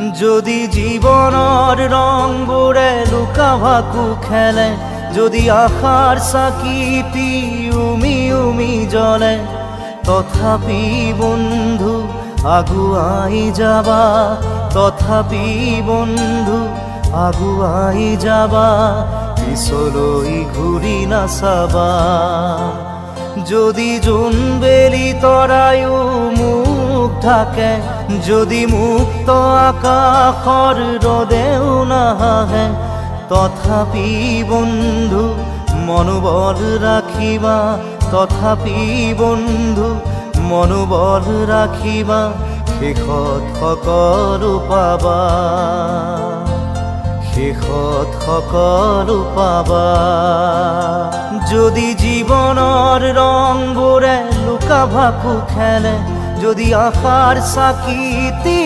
যদি জীবনৰ ৰংবোৰে লুকা ভাকু খেলে, যদি আশাৰ চাকিটি উমি উমি জ্বলে, তথাপি বন্ধু আগুৱাই যাবা, তথাপি বন্ধু আগুৱাই যাবা, পিছলৈ ঘূৰি নাচাবা। যদি জোনবেলি তৰায়ো মুখ ঢাকে, যদি মুক্ত আকাশৰ ৰদেও নাহাহে, তথাপি বন্ধু মনোবল ৰাখিবা, তথাপি বন্ধু মনোবল ৰাখিবা, শেষত সকলো পাবা, শেষত সকলো পাবা। যদি জীৱনৰ ৰংবোৰে লুকা ভাকু খেলে, যদি আশাৰ চাকিটি